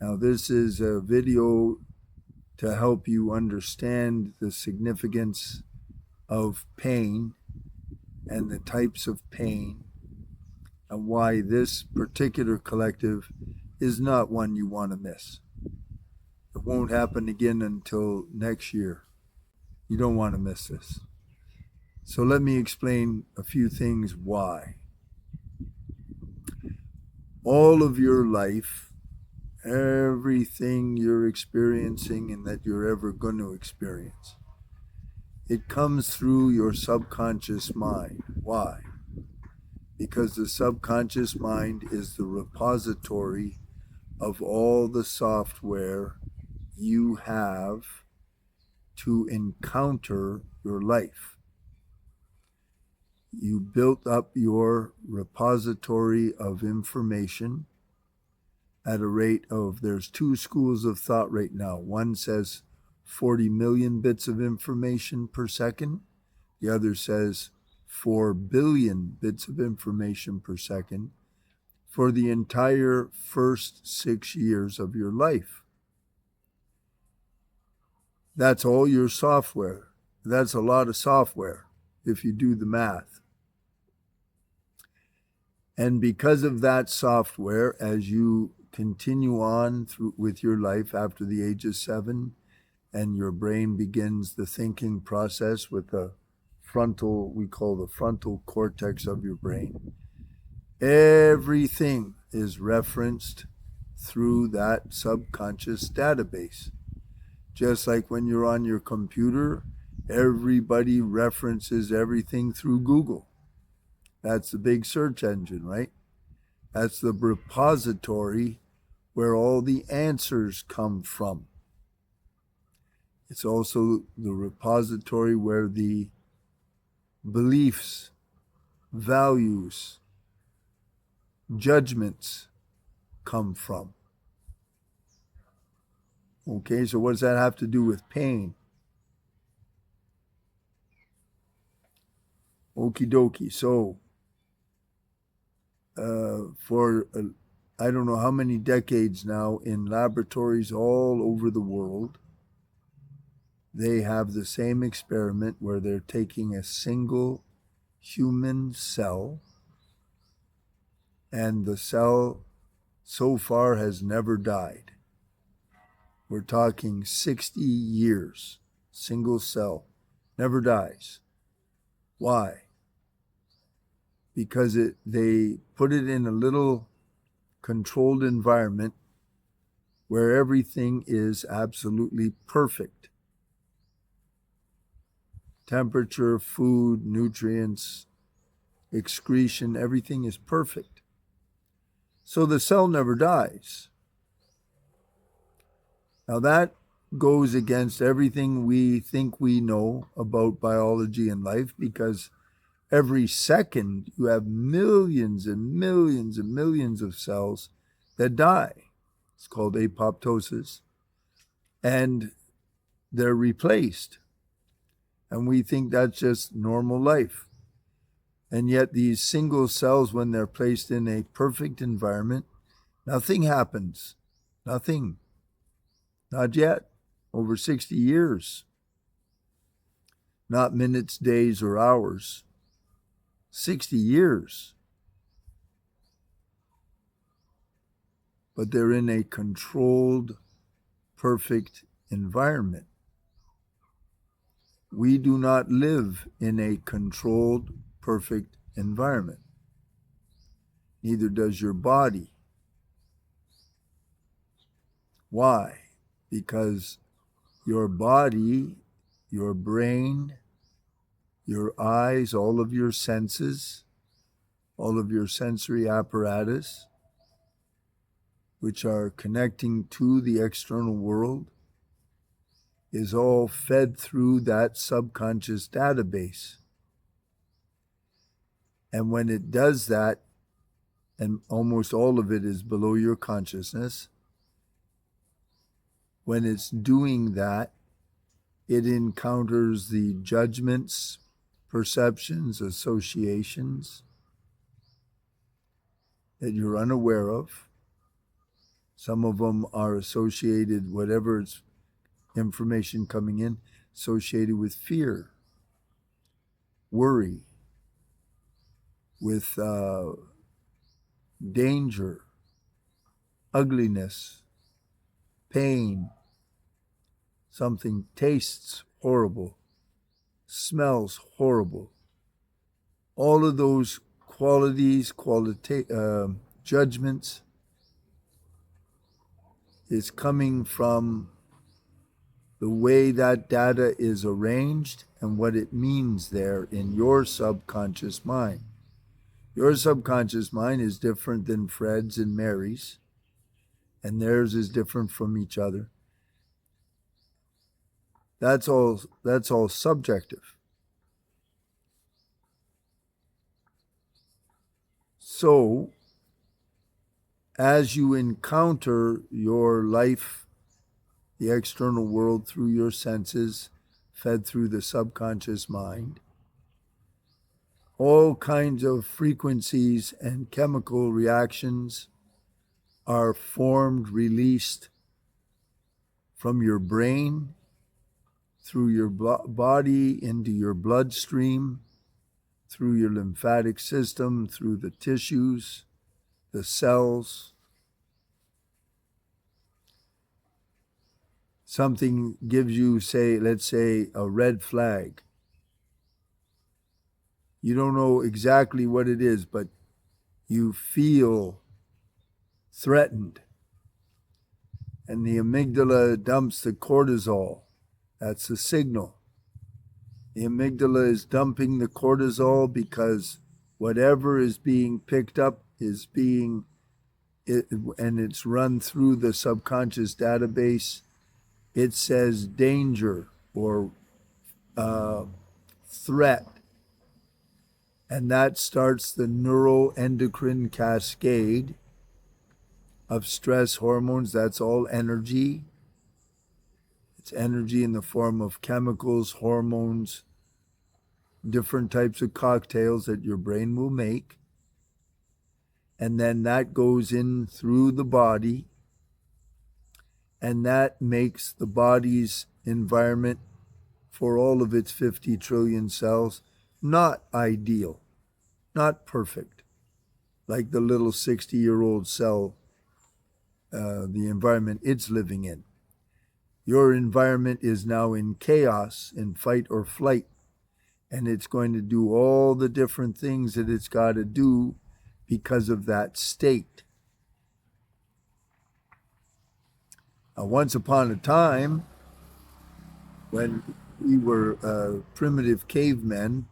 Now, this is a video to help you understand the significance of pain and the types of pain and why this particular collective is not one you want to miss. It won't happen again until next year. You don't want to miss this. So let me explain a few things why. All of your life, everything you're experiencing and that you're ever going to experience, it comes through your subconscious mind. Why? Because the subconscious mind is the repository of all the software you have to encounter your life. You built up your repository of information at a rate of, there's two schools of thought right now. One says 40 million bits of information per second. The other says 4 billion bits of information per second for the entire first 6 years of your life. That's all your software. That's a lot of software if you do the math. And because of that software, as you continue on through with your life after the age of 7, and your brain begins the thinking process with the frontal, we call the frontal cortex of your brain, everything is referenced through that subconscious database. Just like when you're on your computer, everybody references everything through Google. That's the big search engine, right? That's the repository where all the answers come from. It's also the repository where the beliefs, values, judgments come from. Okay, so what does that have to do with pain? Okie dokie. So, for I don't know how many decades now, in laboratories all over the world, they have the same experiment where they're taking a single human cell, and the cell so far has never died. We're talking 60 years, single cell, never dies. Why? Because they put it in a little controlled environment where everything is absolutely perfect. Temperature, food, nutrients, excretion, everything is perfect. So the cell never dies. Now that goes against everything we think we know about biology and life, because every second you have millions and millions and millions of cells that die. It's called apoptosis. And they're replaced. And we think that's just normal life. And yet these single cells, when they're placed in a perfect environment, nothing happens. Nothing. Not yet. Over 60 years. Not minutes, days, or hours. 60 years. But they're in a controlled, perfect environment. We do not live in a controlled, perfect environment. Neither does your body. Why? Because your body, your brain, your eyes, all of your senses, all of your sensory apparatus, which are connecting to the external world, is all fed through that subconscious database. And when it does that, and almost all of it is below your consciousness, when it's doing that, it encounters the judgments, perceptions, associations that you're unaware of. Some of them are associated, whatever it's information coming in, associated with fear, worry, with danger, ugliness, pain. Something tastes horrible, smells horrible. All of those qualities, judgments is coming from the way that data is arranged and what it means there in your subconscious mind. Your subconscious mind is different than Fred's and Mary's, and theirs is different from each other. That's all subjective. So, as you encounter your life, the external world through your senses, fed through the subconscious mind, all kinds of frequencies and chemical reactions are formed, released from your brain, through your body, into your bloodstream, through your lymphatic system, through the tissues, the cells. Something gives you, let's say, a red flag. You don't know exactly what it is, but you feel threatened. And the amygdala dumps the cortisol. That's the signal. The amygdala is dumping the cortisol because whatever is being picked up is and it's run through the subconscious database. It says danger or threat. And that starts the neuroendocrine cascade of stress hormones. That's all energy. It's energy in the form of chemicals, hormones, different types of cocktails that your brain will make. And then that goes in through the body, and that makes the body's environment for all of its 50 trillion cells not ideal, not perfect, like the little 60-year-old cell, the environment it's living in. Your environment is now in chaos, in fight or flight, and it's going to do all the different things that it's got to do because of that state. Now, once upon a time, when we were primitive cavemen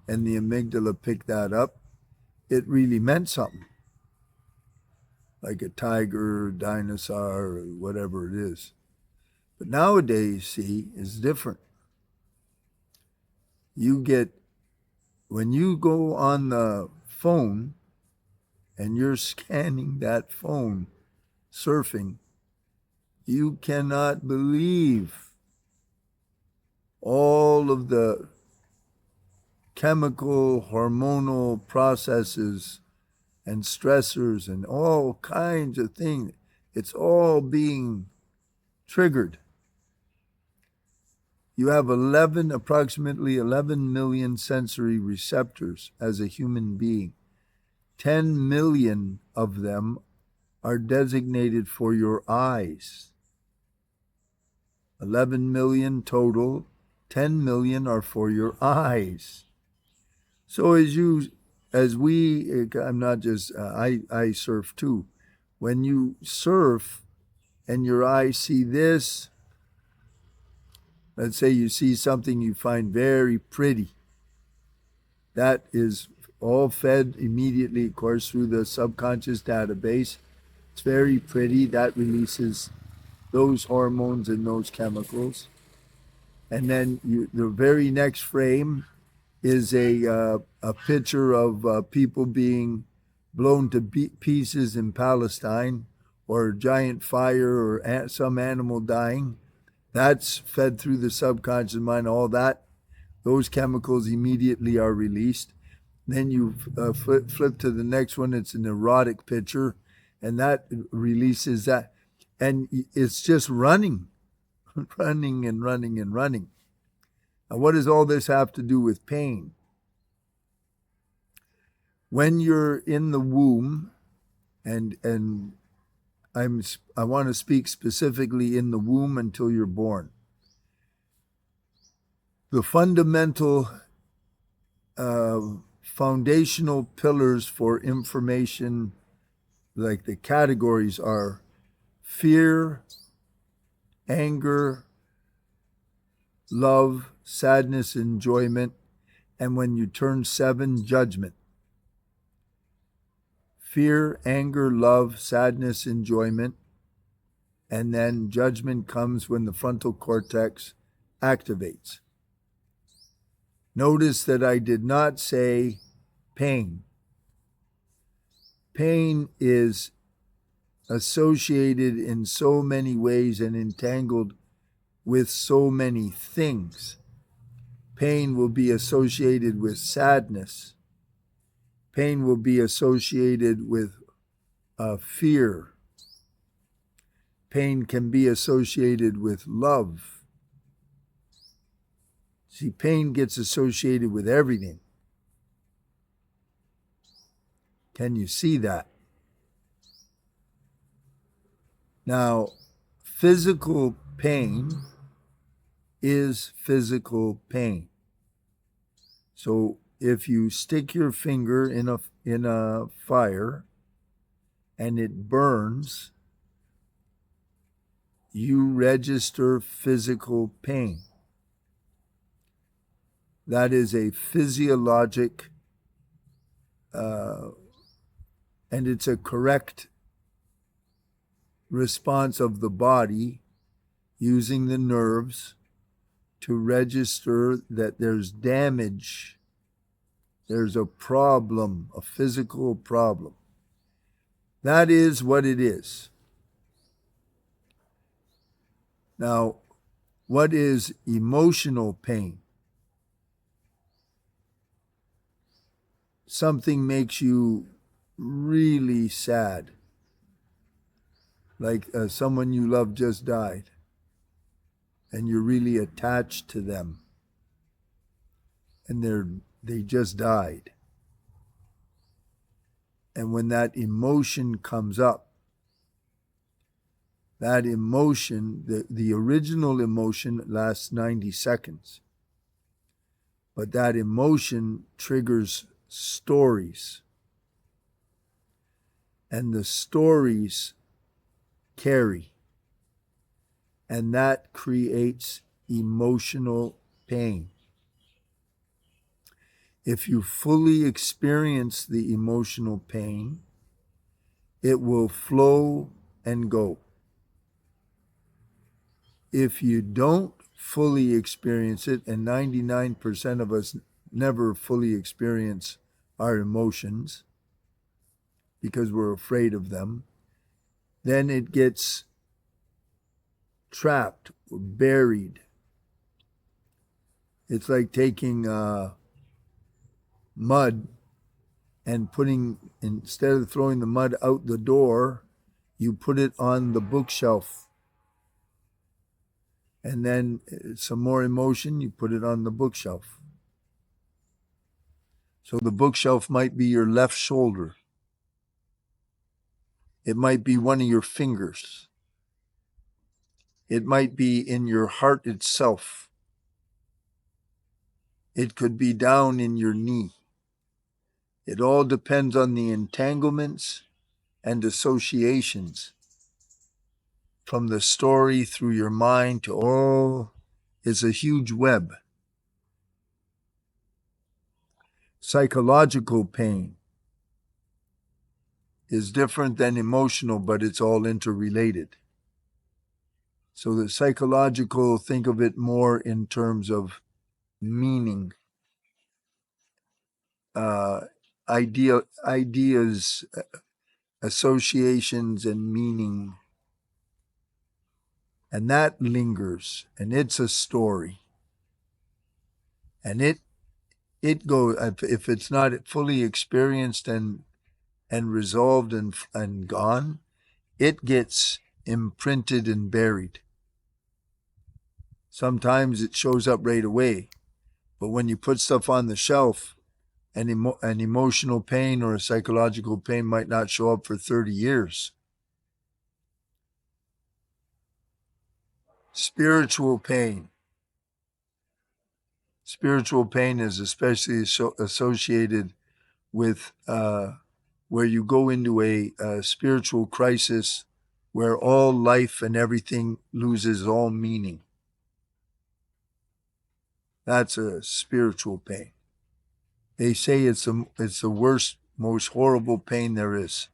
and the amygdala picked that up, it really meant something. Like a tiger, dinosaur, or whatever it is. But nowadays, see, is different. When you go on the phone and you're scanning that phone, surfing, you cannot believe all of the chemical, hormonal processes and stressors and all kinds of things. It's all being triggered. You have approximately 11 million sensory receptors as a human being. 10 million of them are designated for your eyes. 11 million total, 10 million are for your eyes. So I'm not just, I surf too. When you surf and your eyes see this, let's say you see something you find very pretty. That is all fed immediately, of course, through the subconscious database. It's very pretty. That releases those hormones and those chemicals. And then the very next frame is a picture of people being blown to pieces in Palestine, or a giant fire, or some animal dying. That's fed through the subconscious mind. Those chemicals immediately are released. Then you flip to the next one. It's an erotic picture, and that releases that. And it's just running, running and running and running. Now, what does all this have to do with pain? When you're in the womb, and I want to speak specifically in the womb until you're born. The fundamental foundational pillars for information, like the categories, are fear, anger, love, sadness, enjoyment, and when you turn 7, judgment. Fear, anger, love, sadness, enjoyment, and then judgment comes when the frontal cortex activates. Notice that I did not say pain. Pain is associated in so many ways and entangled with so many things. Pain will be associated with sadness. Pain will be associated with fear. Pain can be associated with love. See, pain gets associated with everything. Can you see that? Now, physical pain is physical pain. So if you stick your finger in a fire and it burns, you register physical pain. That is a physiologic, and it's a correct response of the body using the nerves to register that there's damage, there's a problem, a physical problem. That is what it is. Now, what is emotional pain? Something makes you really sad, like someone you love just died, and you're really attached to them, and they just died. And when that emotion comes up, that emotion, the original emotion lasts 90 seconds, but that emotion triggers stories, and the stories carry, and that creates emotional pain. If you fully experience the emotional pain, it will flow and go. If you don't fully experience it, and 99% of us never fully experience our emotions because we're afraid of them, then it gets trapped or buried. It's like taking mud and instead of throwing the mud out the door, you put it on the bookshelf. And then some more emotion, you put it on the bookshelf. So the bookshelf might be your left shoulder. It might be one of your fingers. It might be in your heart itself. It could be down in your knee. It all depends on the entanglements and associations from the story through your mind to all is a huge web. Psychological pain is different than emotional, but it's all interrelated. So the psychological, think of it more in terms of meaning, ideas, associations, and meaning. And that lingers, and it's a story. And it goes, if it's not fully experienced and and resolved and gone, it gets imprinted and buried. Sometimes it shows up right away, but when you put stuff on the shelf, an emotional pain or a psychological pain might not show up for 30 years. Spiritual pain. Spiritual pain is especially associated with where you go into a spiritual crisis where all life and everything loses all meaning. That's a spiritual pain. They say it's the worst, most horrible pain there is.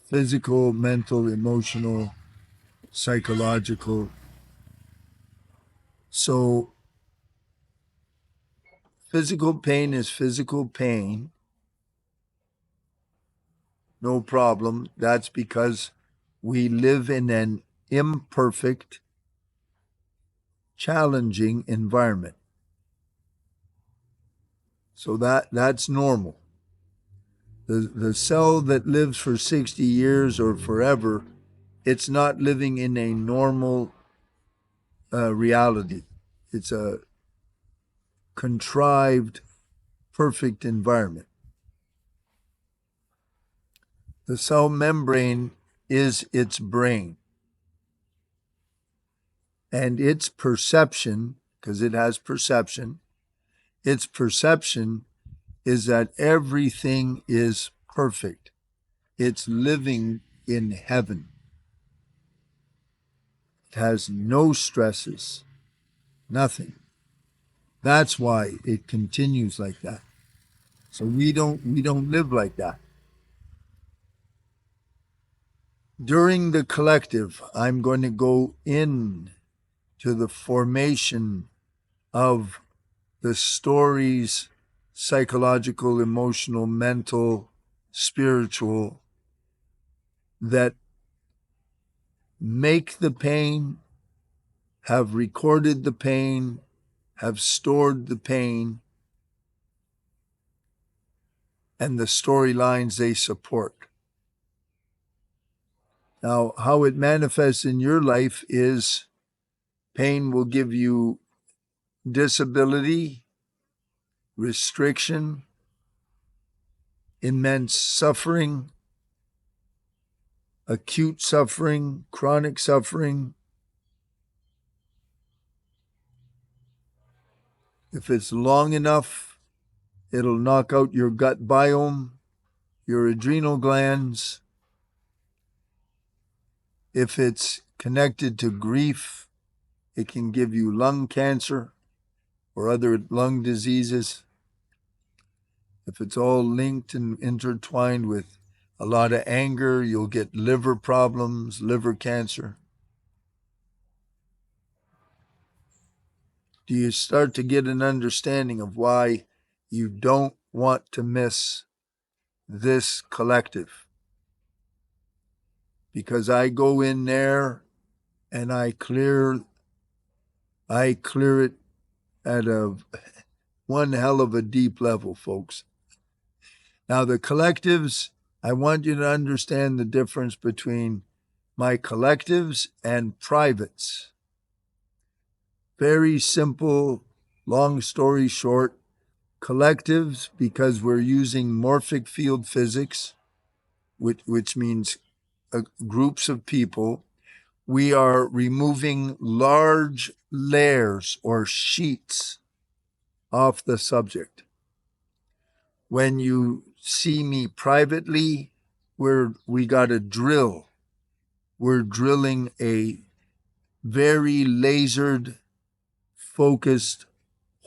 Physical, mental, emotional, psychological. So physical pain is physical pain. No problem. That's because we live in an imperfect, challenging environment. So that's normal. The cell that lives for 60 years or forever, it's not living in a normal reality. It's a contrived, perfect environment. The cell membrane is its brain. And its perception, because it has perception, its perception is that everything is perfect. It's living in heaven. It has no stresses, nothing. That's why it continues like that. So we don't live like that. During the collective, I'm going to go in to the formation of the stories, psychological, emotional, mental, spiritual, that make the pain, have recorded the pain, have stored the pain, and the storylines they support. Now, how it manifests in your life is pain will give you disability, restriction, immense suffering, acute suffering, chronic suffering. If it's long enough, it'll knock out your gut biome, your adrenal glands. If it's connected to grief, it can give you lung cancer or other lung diseases. If it's all linked and intertwined with a lot of anger, you'll get liver problems, liver cancer. Do you start to get an understanding of why you don't want to miss this collective? Because I go in there and I clear it at one hell of a deep level, folks. Now, the collectives, I want you to understand the difference between my collectives and privates. Very simple, long story short, collectives, because we're using morphic field physics, which means groups of people, we are removing large layers or sheets off the subject. When you see me privately, we got a drill. We're drilling a very lasered, focused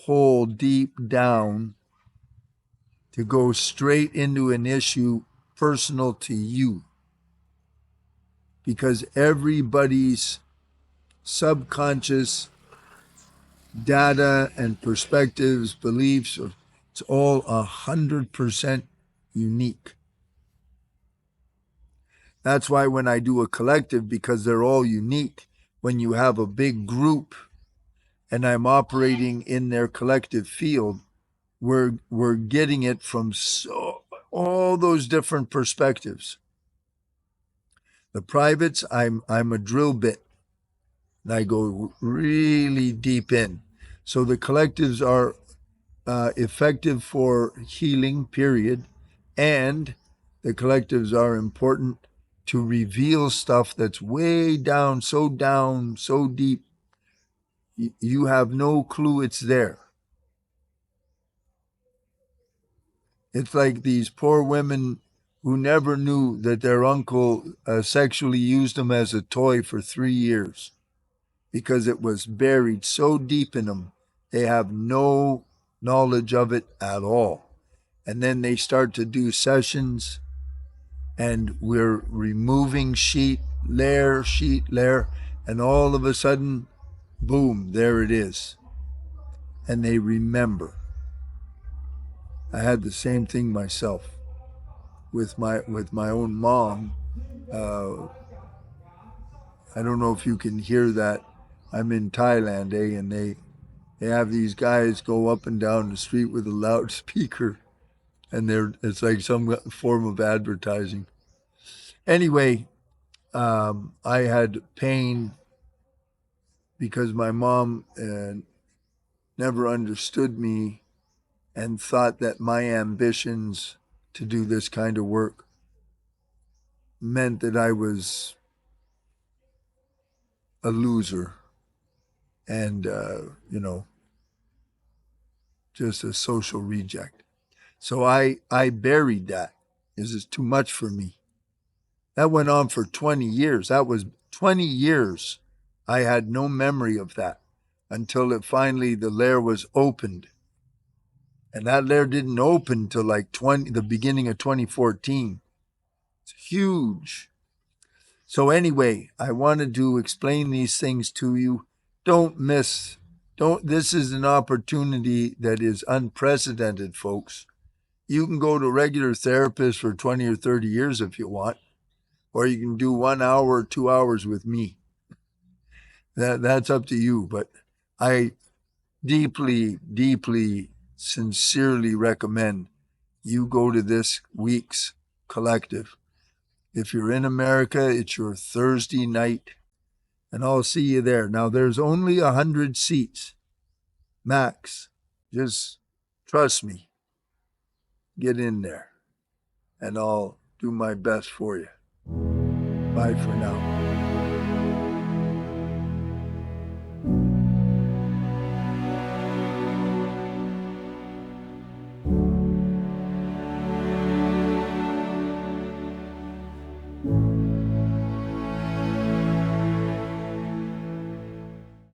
hole deep down to go straight into an issue personal to you. Because everybody's subconscious data and perspectives, beliefs, it's all 100% unique. That's why when I do a collective, because they're all unique, when you have a big group and I'm operating in their collective field, we're getting it from all those different perspectives. The privates, I'm a drill bit, and I go really deep in. So the collectives are effective for healing, period, and the collectives are important to reveal stuff that's way down, so deep. You have no clue it's there. It's like these poor women who never knew that their uncle sexually used them as a toy for 3 years because it was buried so deep in them. They have no knowledge of it at all. And then they start to do sessions, and we're removing sheet, layer, and all of a sudden, boom, there it is. And they remember. I had the same thing myself with my own mom. I don't know if you can hear that. I'm in Thailand, and they have these guys go up and down the street with a loudspeaker, and it's like some form of advertising. Anyway, I had pain because my mom never understood me and thought that my ambitions to do this kind of work meant that I was a loser and, just a social reject. So I buried that. This is too much for me. That went on for 20 years. That was 20 years. I had no memory of that until finally the layer was opened. And that layer didn't open till like the beginning of 2014. It's huge. So anyway, I wanted to explain these things to you. This is an opportunity that is unprecedented, folks. You can go to a regular therapist for 20 or 30 years if you want, or you can do 1 hour or 2 hours with me. That's up to you. But I deeply, deeply, sincerely recommend you go to this week's collective. If you're in America, it's your Thursday night, and I'll see you there. Now, there's only 100 seats, max. Just trust me. Get in there, and I'll do my best for you. Bye for now.